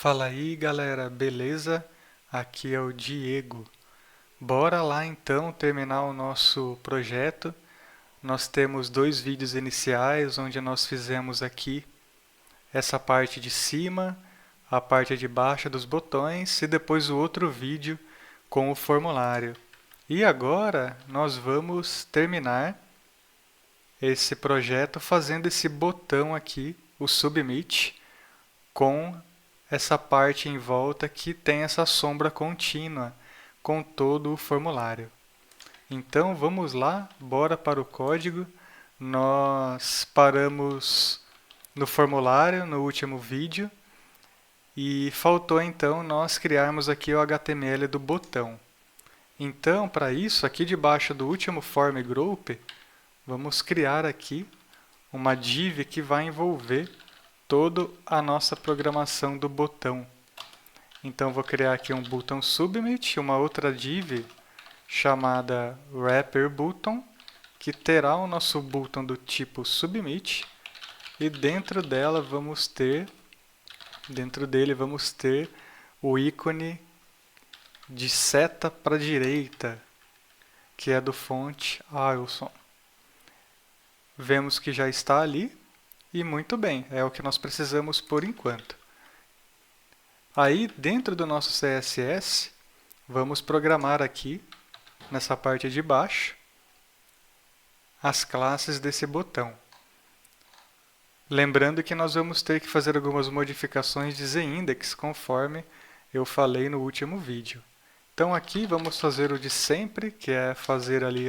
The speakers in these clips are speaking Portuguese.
Fala aí, galera, beleza? Aqui é o Diego. Bora lá então terminar o nosso projeto. Nós temos dois vídeos iniciais onde nós fizemos aqui essa parte de cima, a parte de baixo dos botões e depois o outro vídeo com o formulário. E agora nós vamos terminar esse projeto fazendo esse botão aqui, o Submit, com essa parte em volta que tem essa sombra contínua com todo o formulário. Então vamos lá, bora para o código. Nós paramos no formulário no último vídeo e faltou então nós criarmos aqui o HTML do botão. Então, para isso, aqui debaixo do último form group, vamos criar aqui uma div que vai envolver toda a nossa programação do botão. Então vou criar aqui um button submit, uma outra div chamada wrapper button, que terá o nosso button do tipo submit, e dentro dele vamos ter o ícone de seta para a direita, que é do fonte Ailson. Vemos que já está ali, e muito bem, é o que nós precisamos por enquanto. Aí, dentro do nosso CSS, vamos programar aqui, nessa parte de baixo, as classes desse botão. Lembrando que nós vamos ter que fazer algumas modificações de z-index, conforme eu falei no último vídeo. Então aqui vamos fazer o de sempre, que é fazer ali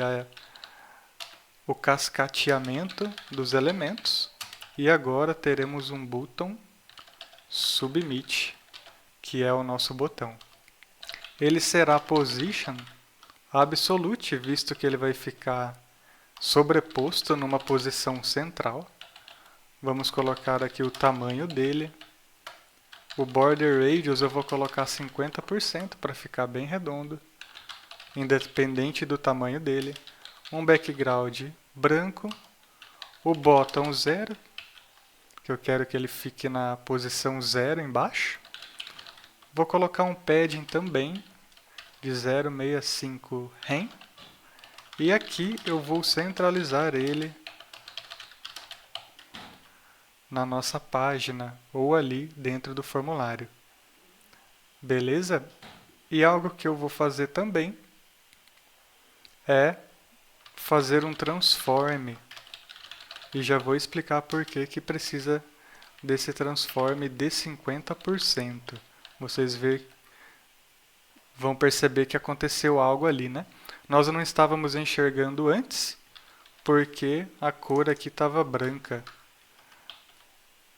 o cascateamento dos elementos. E agora teremos um button submit, que é o nosso botão. Ele será position absolute, visto que ele vai ficar sobreposto numa posição central. Vamos colocar aqui o tamanho dele. O border radius eu vou colocar 50% para ficar bem redondo, independente do tamanho dele. Um background branco. O bottom 0, que eu quero que ele fique na posição 0 embaixo. Vou colocar um padding também de 0,65 rem. E aqui eu vou centralizar ele na nossa página ou ali dentro do formulário. Beleza? E algo que eu vou fazer também é fazer um transform. E já vou explicar por que precisa desse transform de 50%. Vocês vão perceber que aconteceu algo ali, né? Nós não estávamos enxergando antes, porque a cor aqui estava branca.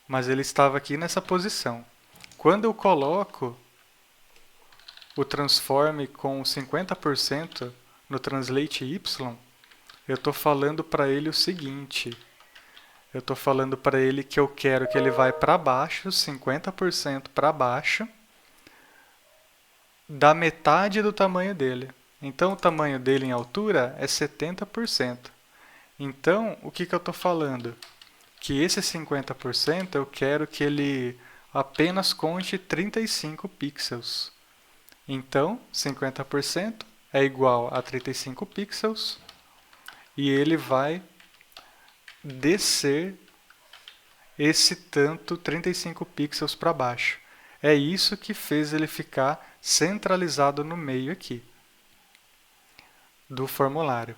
Mas ele estava aqui nessa posição. Quando eu coloco o transform com 50% no translate y, eu estou falando para ele o seguinte. Eu estou falando para ele que eu quero que ele vá para baixo, 50% para baixo, da metade do tamanho dele. Então, o tamanho dele em altura é 70%. Então, o que eu estou falando? Que esse 50% eu quero que ele apenas conte 35 pixels. Então, 50% é igual a 35 pixels e ele vai descer esse tanto 35 pixels para baixo. É isso que fez ele ficar centralizado no meio aqui do formulário.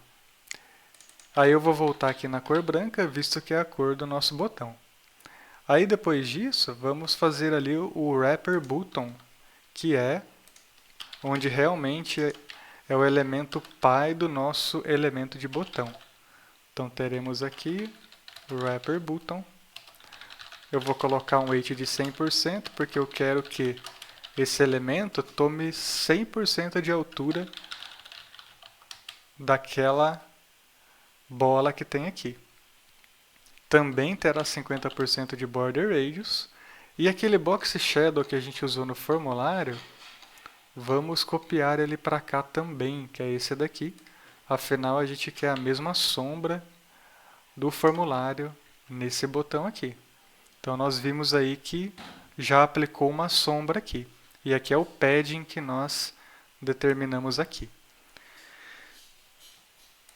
Aí eu vou voltar aqui na cor branca, visto que é a cor do nosso botão. Aí depois disso, vamos fazer ali o wrapper button, que é onde realmente é o elemento pai do nosso elemento de botão. Então teremos aqui o wrapper button. Eu vou colocar um weight de 100%, porque eu quero que esse elemento tome 100% de altura daquela bola que tem aqui. Também terá 50% de border radius. E aquele box shadow que a gente usou no formulário, vamos copiar ele para cá também, que é esse daqui. Afinal, a gente quer a mesma sombra do formulário nesse botão aqui. Então, nós vimos aí que já aplicou uma sombra aqui. E aqui é o padding que nós determinamos aqui.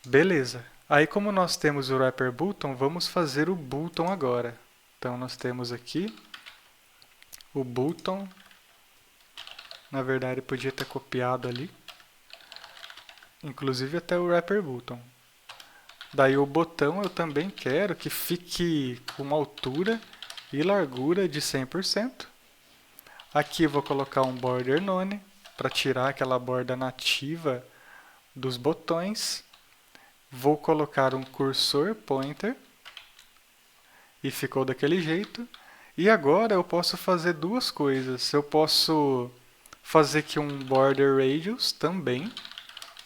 Beleza. Aí como nós temos o wrapper button, vamos fazer o button agora. Então nós temos aqui o button. Na verdade podia ter copiado ali. Inclusive até o wrapper button. Daí o botão eu também quero que fique com uma altura e largura de 100%. Aqui eu vou colocar um border none para tirar aquela borda nativa dos botões. Vou colocar um cursor pointer e ficou daquele jeito. E agora eu posso fazer duas coisas. Eu posso fazer aqui um border radius também,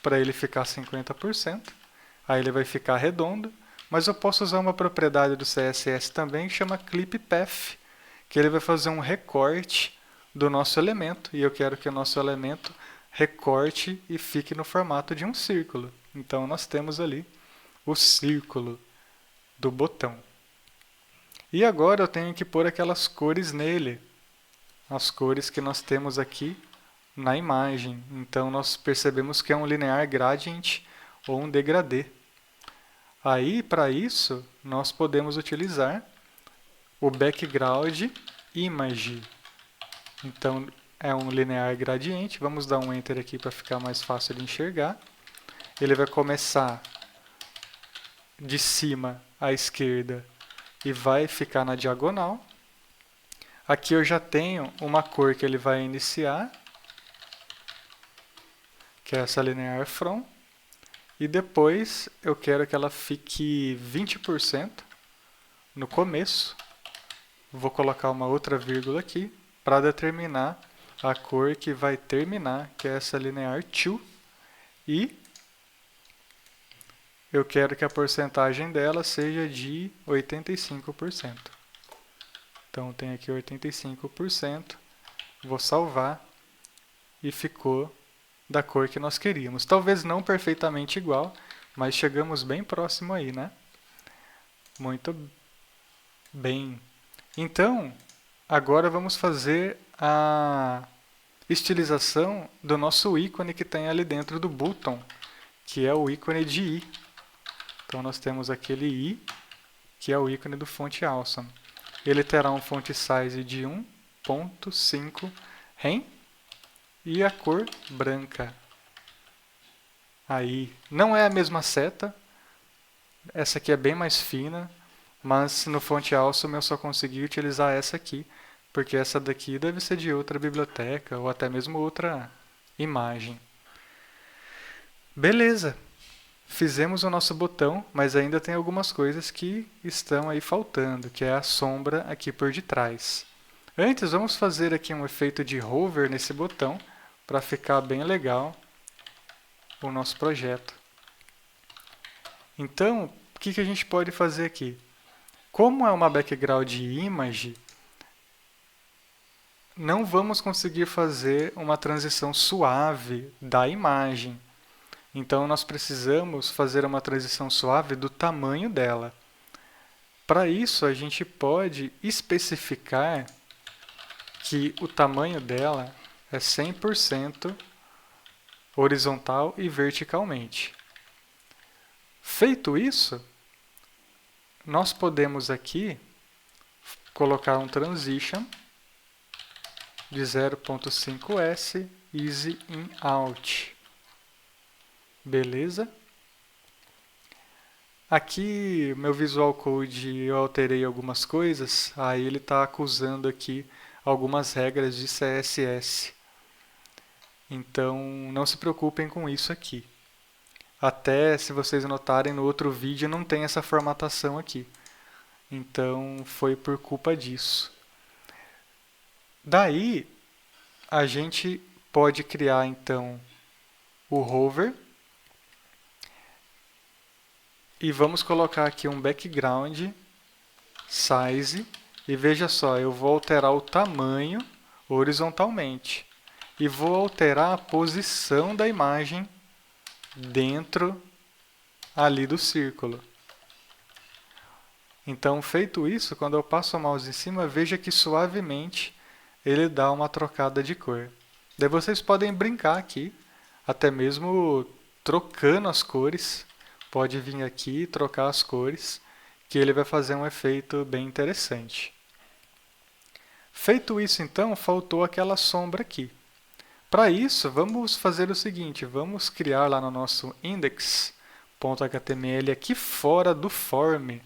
para ele ficar 50%. Aí ele vai ficar redondo. Mas eu posso usar uma propriedade do CSS também que chama clip path, que ele vai fazer um recorte do nosso elemento. E eu quero que o nosso elemento recorte e fique no formato de um círculo. Então nós temos ali o círculo do botão. E agora eu tenho que pôr aquelas cores nele. As cores que nós temos aqui na imagem. Então nós percebemos que é um linear gradient ou um degradê. Aí, para isso, nós podemos utilizar o background image. Então, é um linear gradiente. Vamos dar um Enter aqui para ficar mais fácil de enxergar. Ele vai começar de cima à esquerda e vai ficar na diagonal. Aqui eu já tenho uma cor que ele vai iniciar, que é essa linear from. E depois eu quero que ela fique 20% no começo. Vou colocar uma outra vírgula aqui para determinar a cor que vai terminar, que é essa linear to. E eu quero que a porcentagem dela seja de 85%. Então tem aqui 85%. Vou salvar e ficou da cor que nós queríamos. Talvez não perfeitamente igual, mas chegamos bem próximo aí, né? Muito bem. Então, agora vamos fazer a estilização do nosso ícone que tem ali dentro do button, que é o ícone de i. Então nós temos aquele i, que é o ícone do font awesome. Ele terá um font size de 1.5 rem. E a cor branca. Aí, não é a mesma seta. Essa aqui é bem mais fina. Mas no font awesome eu só consegui utilizar essa aqui. Porque essa daqui deve ser de outra biblioteca. Ou até mesmo outra imagem. Beleza. Fizemos o nosso botão. Mas ainda tem algumas coisas que estão aí faltando. Que é a sombra aqui por detrás. Antes, vamos fazer aqui um efeito de hover nesse botão, para ficar bem legal o nosso projeto. Então, o que a gente pode fazer aqui? Como é uma background image, não vamos conseguir fazer uma transição suave da imagem. Então, nós precisamos fazer uma transição suave do tamanho dela. Para isso, a gente pode especificar que o tamanho dela é 100% horizontal e verticalmente. Feito isso, nós podemos aqui colocar um transition de 0.5s easy in out. Beleza? Aqui, meu Visual Code, eu alterei algumas coisas, aí ele está acusando aqui algumas regras de CSS. Então, não se preocupem com isso aqui. Até, se vocês notarem, no outro vídeo não tem essa formatação aqui. Então, foi por culpa disso. Daí, a gente pode criar, então, o hover. E vamos colocar aqui um background size. E veja só, eu vou alterar o tamanho horizontalmente. E vou alterar a posição da imagem dentro ali do círculo. Então, feito isso, quando eu passo o mouse em cima, veja que suavemente ele dá uma trocada de cor. Daí vocês podem brincar aqui, até mesmo trocando as cores. Pode vir aqui e trocar as cores, que ele vai fazer um efeito bem interessante. Feito isso, então, faltou aquela sombra aqui. Para isso, vamos fazer o seguinte, vamos criar lá no nosso index.html, aqui fora do form,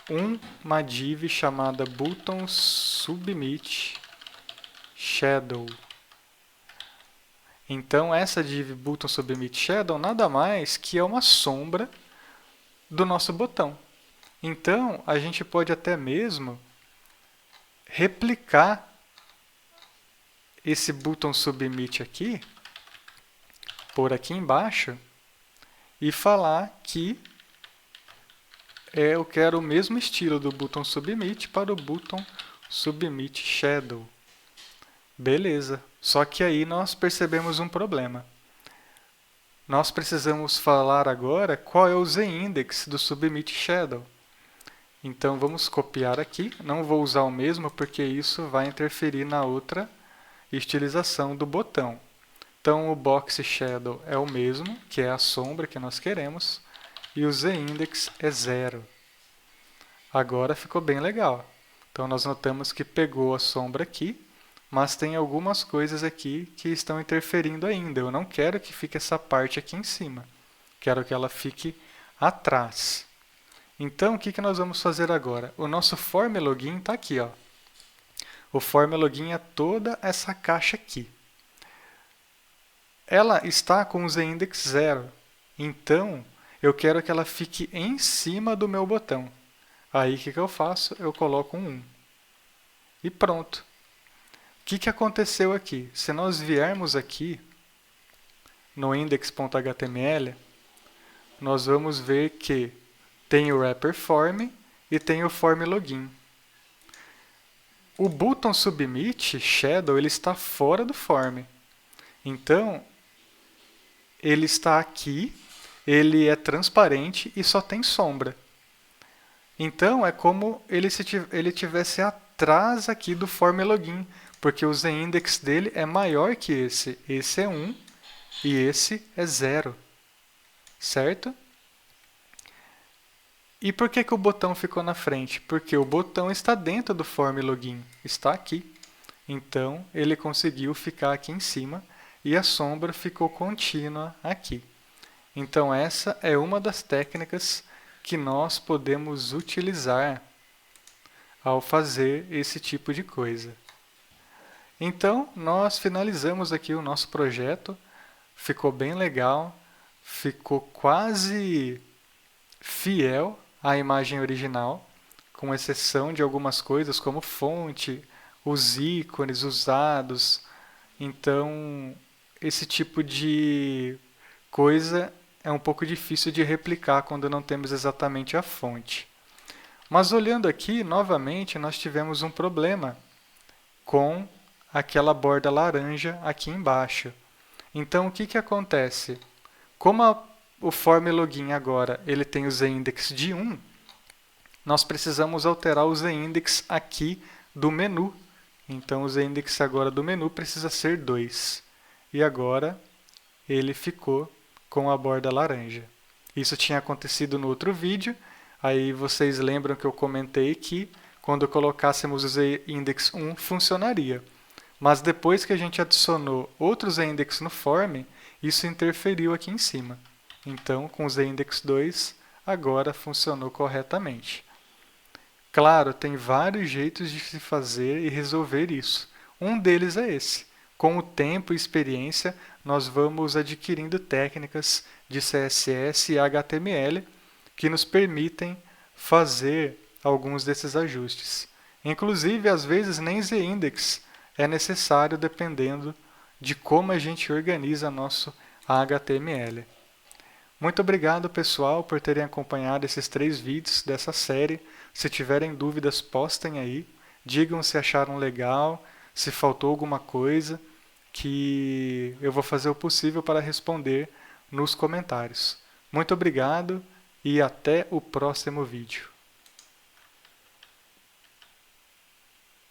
uma div chamada button submit shadow. Então, essa div button submit shadow nada mais que é uma sombra do nosso botão. Então, a gente pode até mesmo replicar esse button submit aqui, por aqui embaixo, e falar que eu quero o mesmo estilo do button submit para o button submit shadow. Beleza, só que aí nós percebemos um problema. Nós precisamos falar agora qual é o z-index do submit shadow. Então vamos copiar aqui, não vou usar o mesmo porque isso vai interferir na outra estilização do botão. Então o box shadow é o mesmo, que é a sombra que nós queremos, e o z-index é 0. Agora ficou bem legal. Então nós notamos que pegou a sombra aqui, mas tem algumas coisas aqui que estão interferindo ainda. Eu não quero que fique essa parte aqui em cima. Quero que ela fique atrás. Então, o que nós vamos fazer agora? O nosso form login está aqui, ó. O form login é toda essa caixa aqui. Ela está com o z-index 0. Então, eu quero que ela fique em cima do meu botão. Aí, o que eu faço? Eu coloco um 1. E pronto. O que aconteceu aqui? Se nós viermos aqui no index.html, nós vamos ver que tem o wrapper form e tem o form login. O button submit shadow ele está fora do form. Então, ele está aqui, ele é transparente e só tem sombra. Então, é como ele tivesse atrás aqui do form login, porque o z-index dele é maior que esse. Esse é 1 e esse é 0. Certo? E por que o botão ficou na frente? Porque o botão está dentro do form login, está aqui. Então, ele conseguiu ficar aqui em cima e a sombra ficou contínua aqui. Então, essa é uma das técnicas que nós podemos utilizar ao fazer esse tipo de coisa. Então, nós finalizamos aqui o nosso projeto. Ficou bem legal, ficou quase fiel à imagem original, com exceção de algumas coisas como fonte, os ícones usados. Então, esse tipo de coisa é um pouco difícil de replicar quando não temos exatamente a fonte. Mas olhando aqui, novamente, nós tivemos um problema com aquela borda laranja aqui embaixo. Então, o que acontece? Como o form login agora ele tem o z-index de 1, nós precisamos alterar o z-index aqui do menu. Então, o z-index agora do menu precisa ser 2. E agora, ele ficou com a borda laranja. Isso tinha acontecido no outro vídeo. Aí vocês lembram que eu comentei que quando colocássemos o z-index 1 funcionaria. Mas depois que a gente adicionou outro z-index no form, isso interferiu aqui em cima. Então, com o z-index 2, agora funcionou corretamente. Claro, tem vários jeitos de se fazer e resolver isso. Um deles é esse. Com o tempo e experiência, nós vamos adquirindo técnicas de CSS e HTML que nos permitem fazer alguns desses ajustes. Inclusive, às vezes, nem z-index é necessário dependendo de como a gente organiza nosso HTML. Muito obrigado, pessoal, por terem acompanhado esses 3 vídeos dessa série. Se tiverem dúvidas, postem aí. Digam se acharam legal, se faltou alguma coisa, que eu vou fazer o possível para responder nos comentários. Muito obrigado e até o próximo vídeo.